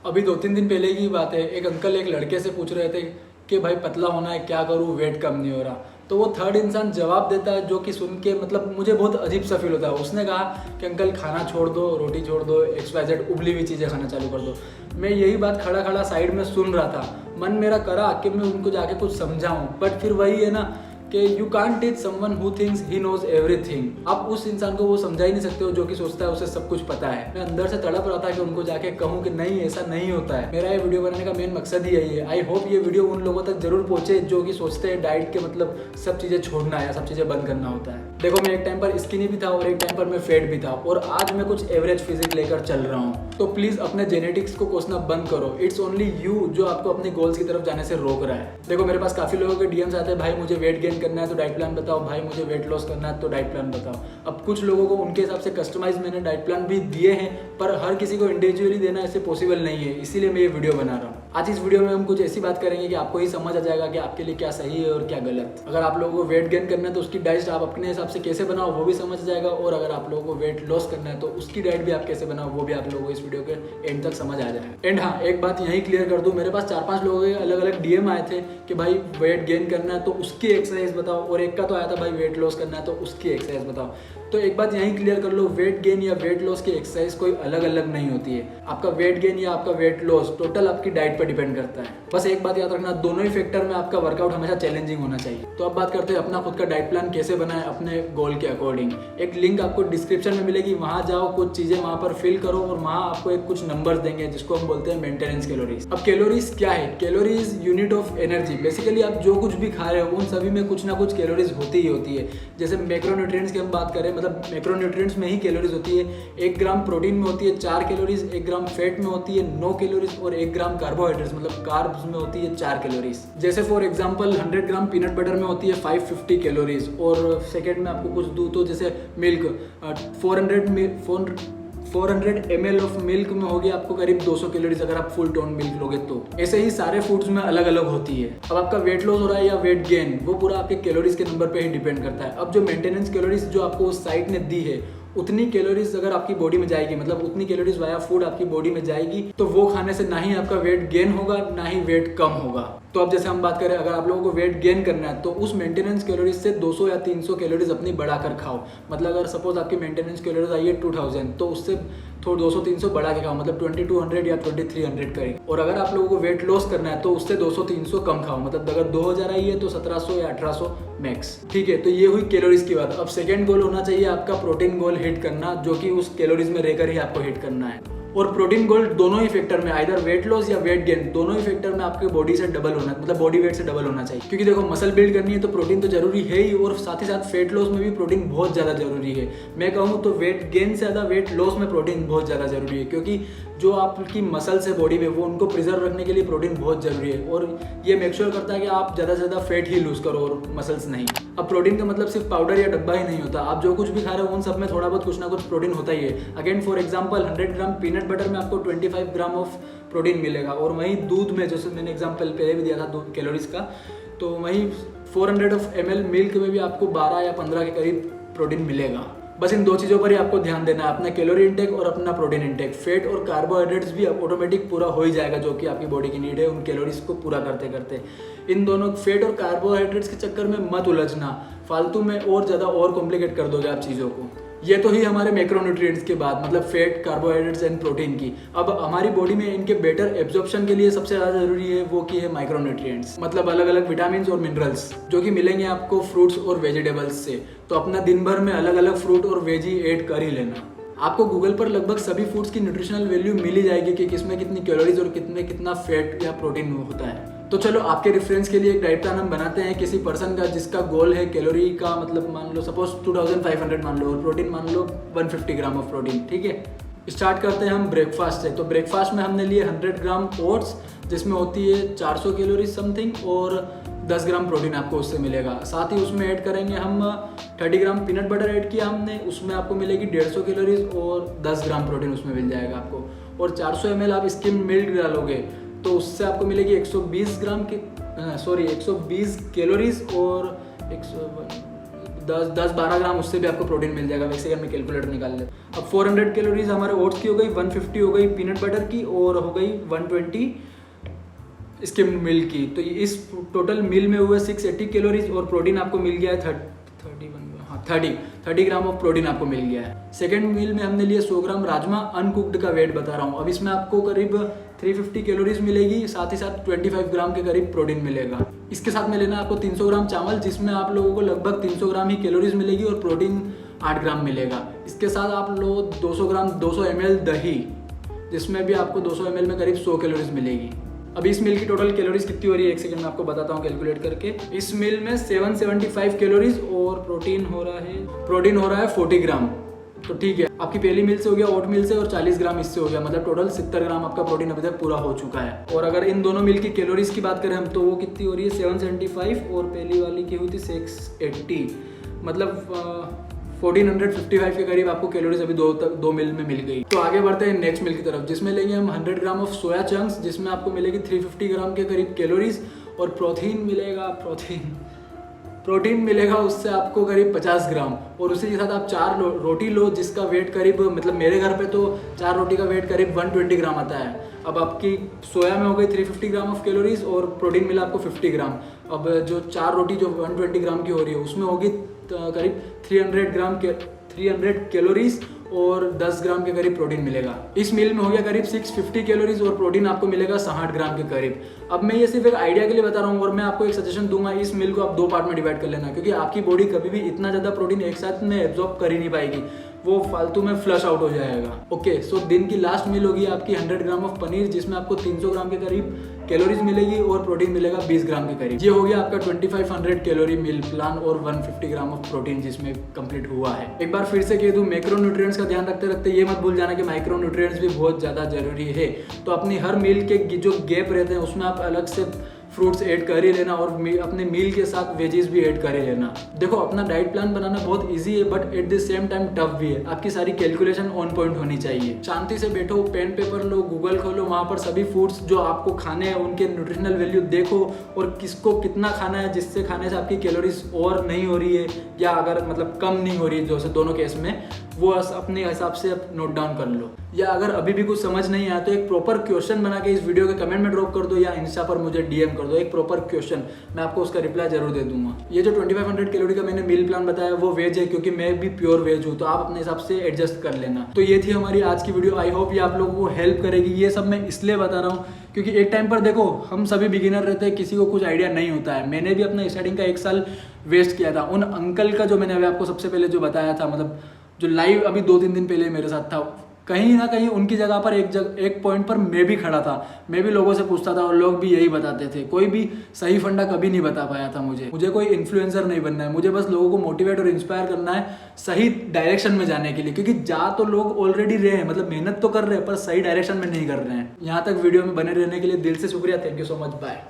अभी 2-3 दिन पहले की बात है, एक अंकल एक लड़के से पूछ रहे थे कि भाई पतला होना है, क्या करूँ, वेट कम नहीं हो रहा। तो वो थर्ड इंसान जवाब देता है जो कि सुन के मतलब मुझे बहुत अजीब सा फील होता है। उसने कहा कि अंकल खाना छोड़ दो, रोटी छोड़ दो, XYZ उबली हुई चीज़ें खाना चालू कर दो। मैं यही बात खड़ा खड़ा साइड में सुन रहा था। मन मेरा करा कि मैं उनको जाके कुछ समझाऊं, बट फिर वही है ना कि you can't teach someone who thinks he knows everything. आप उस इंसान को वो समझा ही नहीं सकते हो जो कि सोचता है उसे सब कुछ पता है। मैं अंदर से तड़प रहा था कि उनको जाके कहूँ कि नहीं, ऐसा नहीं होता है। मेरा ये वीडियो बनाने का मेन मकसद ही यही है। आई होप ये वीडियो उन लोगों तक जरूर पहुंचे जो कि सोचते हैं डाइट के मतलब सब चीज़ें छोड़ना है या सब चीज़ें बंद करना होता है। देखो, मैं एक टाइम पर स्किनी भी था और एक टाइम पर मैं फेट भी था, और आज मैं कुछ एवरेज फिजिक लेकर चल रहा हूँ। तो प्लीज़ अपने जेनेटिक्स को कोसना बंद करो। इट्स ओनली यू जो आपको अपने गोल्स की तरफ जाने से रोक रहा है। देखो, मेरे पास काफ़ी लोगों के DMs आते हैं, भाई मुझे वेट गेन करना है तो डाइट प्लान बताओ, भाई मुझे वेट लॉस करना है तो डाइट प्लान बताओ। अब कुछ लोगों को उनके हिसाब से कस्टमाइज मैंने डाइट प्लान भी दिए हैं, पर हर किसी को इंडिविजुअली देना ऐसे पॉसिबल नहीं है, इसीलिए मैं ये वीडियो बना रहा हूँ। आज इस वीडियो में हम कुछ ऐसी बात करेंगे कि आपको ही समझ आ जाएगा कि आपके लिए क्या सही है और क्या गलत। अगर आप लोगों को वेट गेन करना है तो उसकी डाइट आप अपने हिसाब से कैसे बनाओ वो भी समझ जाएगा, और अगर आप लोगों को वेट लॉस करना है तो उसकी डाइट भी आप कैसे बनाओ वो भी आप लोगों को इस वीडियो के एंड तक समझ आ जाएगा। एंड हाँ, एक बात यही क्लियर कर दूं, मेरे पास 4-5 लोगों के अलग अलग DM आए थे कि भाई वेट गेन करना है तो उसकी एक्सरसाइज बताओ, और एक का तो आया था भाई वेट लॉस करना है तो उसकी एक्सरसाइज बताओ। तो एक बात यहीं क्लियर कर लो, वेट गेन या वेट लॉस की एक्सरसाइज कोई अलग अलग नहीं होती है। आपका वेट गेन या आपका वेट लॉस टोटल आपकी डाइट पर डिपेंड करता है। बस एक बात याद रखना, दोनों ही फैक्टर में आपका वर्कआउट हमेशा चैलेंजिंग होना चाहिए। तो अब बात करते हैं अपना खुद का डाइट प्लान कैसे बनाएं अपने गोल के अकॉर्डिंग। एक लिंक आपको डिस्क्रिप्शन में मिलेगी, वहां जाओ, कुछ चीजें वहां पर फिल करो और वहां आपको एक कुछ नंबर्स देंगे जिसको हम बोलते हैं मेंटेनेंस कैलोरीज। अब कैलोरीज क्या है? Calories unit of energy. Basically आप जो कुछ भी खा रहे हो उन सभी में कुछ ना कुछ कैलोरीज होती ही होती है। जैसे मैक्रोन्यूट्रिएंट्स की हम बात करें, मतलब मैक्रोन्यूट्रिएंट्स में ही कैलोरीज होती है। 1 ग्राम प्रोटीन में होती है 4 कैलोरीज, 1 ग्राम फैट में होती है 9 कैलोरीज, और 1 ग्राम कार्बोहाइड्रेट्स मतलब कार्ब्स में होती है 4 कैलोरीज। जैसे for example 100 gram peanut butter में होती है 550 कैलोरीज, और सेकेंड में आपको कुछ दूं तो जैसे मिल्क 400 ml ऑफ मिल्क में होगी आपको करीब 200 कैलोरीज अगर आप फुल टोन मिल्क लोगे तो। ऐसे ही सारे फूड्स में अलग अलग होती है। अब आपका वेट लॉस हो रहा है या वेट गेन, वो पूरा आपके कैलोरीज के नंबर पे ही डिपेंड करता है। अब जो मेंटेनेंस कैलोरीज जो आपको उस साइट ने दी है, उतनी कैलोरीज अगर आपकी बॉडी में जाएगी, मतलब उतनी कैलोरीज वाया फूड आपकी बॉडी में जाएगी, तो वो खाने से ना ही आपका वेट गेन होगा ना ही वेट कम होगा। तो अब जैसे हम बात करें, अगर आप लोगों को वेट गेन करना है तो उस मेंटेनेंस कैलोरीज से 200 या 300 कैलोरीज अपनी बढ़ाकर खाओ। मतलब अगर सपोज आपकी मेंटेनेंस कैलोरीज आई है 2000, तो उससे थोड़ा 200-300 बढ़ा के खाओ, मतलब 2200 या 2300 करें। और अगर आप लोगों को वेट लॉस करना है तो उससे 200-300 कम खाओ, मतलब अगर 2000 आई है तो 1700 या 1800 मैक्स। ठीक है, तो ये हुई कैलोरीज की बात। अब सेकेंड गोल होना चाहिए आपका प्रोटीन गोल हिट करना, जो कि उस कैलोरीज में रहकर ही आपको हिट करना है। और प्रोटीन गोल दोनों ही फैक्टर में, आइदर वेट लॉस या वेट गेन, दोनों ही फैक्टर में आपके बॉडी से डबल होना, मतलब बॉडी वेट से डबल होना चाहिए। क्योंकि देखो, मसल बिल्ड करनी है तो प्रोटीन तो जरूरी है ही, और साथ ही साथ फैट लॉस में भी प्रोटीन बहुत ज़्यादा जरूरी है। मैं कहूँ तो वेट गेन से ज़्यादा वेट लॉस में प्रोटीन बहुत ज़्यादा जरूरी है, क्योंकि जो आपकी मसल्स है बॉडी में वो उनको प्रिजर्व रखने के लिए प्रोटीन बहुत जरूरी है, और ये मेक श्योर करता है कि आप ज़्यादा से ज़्यादा फैट ही लूज करो और मसल्स नहीं। अब प्रोटीन का मतलब सिर्फ पाउडर या डब्बा ही नहीं होता। आप जो कुछ भी खा रहे हो उन सब में थोड़ा बहुत कुछ ना कुछ प्रोटीन होता ही है। Again for example 100 gram peanut butter में आपको 25 ग्राम ऑफ प्रोटीन मिलेगा, और वहीं दूध में, जैसे मैंने एग्जांपल पहले भी दिया था दूध कैलोरीज का, तो वहीं 400 ml मिल्क में भी आपको 12 या 15 के करीब प्रोटीन मिलेगा। बस इन 2 चीज़ों पर ही आपको ध्यान देना है, अपना कैलोरी इंटेक और अपना प्रोटीन इंटेक। फैट और कार्बोहाइड्रेट्स भी ऑटोमेटिक पूरा हो ही जाएगा जो कि आपकी बॉडी की नीड है उन कैलोरीज को पूरा करते करते। इन दोनों फैट और कार्बोहाइड्रेट्स के चक्कर में मत उलझना, फालतू में और ज़्यादा और कॉम्प्लिकेट कर दोगे आप चीज़ों को। ये तो ही हमारे मैक्रोन्यूट्रिएंट्स की बात, मतलब फैट, कार्बोहाइड्रेट्स एंड प्रोटीन की। अब हमारी बॉडी में इनके बेटर एब्जॉर्प्शन के लिए सबसे ज़्यादा जरूरी है वो की है माइक्रोन्यूट्रिएंट्स, मतलब अलग अलग विटामिन और मिनरल्स जो कि मिलेंगे आपको फ्रूट्स और वेजिटेबल्स से। तो अपना दिन भर में अलग अलग फ्रूट और वेजी ऐड कर ही लेना। आपको गूगल पर लगभग सभी फूड्स की न्यूट्रिशनल वैल्यू मिल ही जाएगी कि किसमें कितनी कैलोरीज और कितना फैट या प्रोटीन होता है। तो चलो आपके रेफरेंस के लिए एक डाइट प्लान हम बनाते हैं किसी पर्सन का जिसका गोल है कैलोरी का, मतलब मान लो सपोज 2500 मान लो, और प्रोटीन मान लो 150 ग्राम ऑफ प्रोटीन। ठीक है, स्टार्ट करते हैं हम ब्रेकफास्ट से। तो ब्रेकफास्ट में हमने लिए 100 ग्राम ओट्स, जिसमें होती है 400 कैलोरीज समथिंग, और 10 ग्राम प्रोटीन आपको उससे मिलेगा। साथ ही उसमें ऐड करेंगे हम 30 ग्राम पीनट बटर ऐड किया हमने, उसमें आपको मिलेगी 150 कैलोरीज और 10 ग्राम प्रोटीन उसमें मिल जाएगा आपको। और 400 ml आप स्किम मिल्क डालोगे तो उससे आपको मिलेगी 120 कैलोरीज और 10-12 ग्राम उससे भी आपको प्रोटीन मिल जाएगा। वैसे अगर मैं कैलकुलेटर निकाल ले, अब 400 कैलोरीज हमारे ओट्स की हो गई, 150 हो गई पीनट बटर की और हो गई 120 इसके मिल्क की। तो इस टोटल मील में हुए 680 कैलोरीज और प्रोटीन आपको मिल गया है 30 ग्राम ऑफ प्रोटीन आपको मिल गया है। सेकेंड मील में हमने लिया 100 ग्राम राजमा, अनकुक्ड का वेट बता रहा हूँ। अब इसमें आपको करीब 350 कैलोरीज मिलेगी, साथ ही साथ 25 ग्राम के करीब प्रोटीन मिलेगा। इसके साथ में लेना है आपको 300 ग्राम चावल, जिसमें आप लोगों को लगभग 300 ग्राम ही कैलोरीज मिलेगी और प्रोटीन 8 ग्राम मिलेगा। इसके साथ आप लो 200 ml दही, जिसमें भी आपको 200 ml में करीब 100 कैलोरीज मिलेगी। अब इस मील की टोटल कैलोरीज कितनी हो रही है, एक सेकंड में आपको बताता हूँ कैलकुलेट करके। इस मील में 775 कैलोरीज और प्रोटीन हो रहा है 40 ग्राम। तो ठीक है, आपकी पहली मील से हो गया ओट मील से और 40 ग्राम इससे हो गया, मतलब टोटल 70 ग्राम आपका प्रोटीन अभी तक पूरा हो चुका है। और अगर इन दोनों मील की कैलोरीज की बात करें हम, तो वो कितनी हो रही है 775 और पहली वाली की हुई थी 680, मतलब 1455 के करीब आपको कैलोरीज अभी दो मील में मिल गई। तो आगे बढ़ते हैं नेक्स्ट मील की तरफ, जिसमें लेंगे हम 100 ग्राम ऑफ सोया चंक्स, जिसमें आपको मिलेगी 350 ग्राम के करीब कैलोरीज और प्रोटीन मिलेगा उससे आपको करीब 50 ग्राम। और उसी के साथ आप 4 रोटी लो, जिसका वेट करीब, मतलब मेरे घर पे तो 4 रोटी का वेट करीब 120 ग्राम आता है। अब आपकी सोया में हो गई 350 ग्राम ऑफ कैलोरीज और प्रोटीन मिला आपको 50 ग्राम। अब जो 4 रोटी जो 120 ग्राम की हो रही है, उसमें होगी करीब 300 कैलोरीज और 10 ग्राम के करीब प्रोटीन मिलेगा। इस मील में हो गया करीब 650 कैलोरीज और प्रोटीन आपको मिलेगा 60 ग्राम के करीब। अब मैं ये सिर्फ एक आइडिया के लिए बता रहा हूँ और मैं आपको एक सजेशन दूंगा, इस मील को आप 2 पार्ट में डिवाइड कर लेना, क्योंकि आपकी बॉडी कभी भी इतना ज़्यादा प्रोटीन एक साथ में एब्जॉर्ब कर ही नहीं पाएगी, वो फालतू में फ्लश आउट हो जाएगा। ओके, सो दिन की लास्ट मील होगी आपकी 100 ग्राम ऑफ पनीर, जिसमें आपको 300 ग्राम के करीब कैलोरीज मिलेगी और प्रोटीन मिलेगा 20 ग्राम के करीब। ये हो गया आपका 2500 कैलोरी मील प्लान और 150 ग्राम ऑफ प्रोटीन जिसमें कंप्लीट हुआ है। एक बार फिर से कह दूं, मैक्रोन्यूट्रिएंट्स का ध्यान रखते रखते ये मत भूल जाना कि माइक्रोन्यूट्रिएंट्स भी बहुत ज़्यादा जरूरी है। तो अपनी हर मील के जो गैप रहते हैं उसमें आप अलग से फ्रूट्स ऐड कर ही लेना और अपने मील के साथ वेजीज भी ऐड कर ही लेना। देखो, अपना डाइट प्लान बनाना बहुत इजी है, but at the same time tough भी है। आपकी सारी कैलकुलेशन ऑन पॉइंट होनी चाहिए। शांति से बैठो, पेन पेपर लो, गूगल खोलो, वहाँ पर सभी फूड्स जो आपको खाने हैं उनके न्यूट्रिशनल वैल्यू देखो और किसको कितना खाना है, जिससे खाने से आपकी कैलोरीज और नहीं हो रही है या अगर मतलब कम नहीं हो रही है, जैसे दोनों केस में, वो अपने हिसाब से नोट डाउन कर लो। या अगर अभी भी कुछ समझ नहीं आया तो एक प्रॉपर क्वेश्चन बना के इस वीडियो के कमेंट में ड्रॉप कर दो या इंस्टा पर मुझे डीएम कर दो, एक प्रॉपर क्वेश्चन, मैं आपको उसका रिप्लाई जरूर दे दूंगा। ये जो 2500 कैलोरी का मैंने मील प्लान बताया वो वेज है, क्योंकि मैं भी प्योर वेज हूँ, तो आप अपने हिसाब से एडजस्ट कर लेना। तो ये थी हमारी आज की वीडियो। आई होप ये आप लोगों को हेल्प करेगी। ये सब मैं इसलिए बता रहा हूँ क्योंकि एक टाइम पर देखो, हम सभी बिगिनर रहते हैं, किसी को कुछ आइडिया नहीं होता है। मैंने भी अपना स्टार्टिंग का 1 साल वेस्ट किया था। उन अंकल का जो मैंने अभी आपको सबसे पहले जो बताया था, मतलब जो लाइव अभी 2-3 दिन पहले मेरे साथ था, कहीं ना कहीं उनकी जगह पर एक पॉइंट पर मैं भी खड़ा था। मैं भी लोगों से पूछता था और लोग भी यही बताते थे। कोई भी सही फंडा कभी नहीं बता पाया था मुझे कोई इन्फ्लुएंसर नहीं बनना है, मुझे बस लोगों को मोटिवेट और इंस्पायर करना है सही डायरेक्शन में जाने के लिए, क्योंकि जा तो लोग ऑलरेडी रहे हैं, मतलब मेहनत तो कर रहे हैं पर सही डायरेक्शन में नहीं कर रहे हैं। यहाँ तक वीडियो में बने रहने के लिए दिल से शुक्रिया। Thank you so much, bye.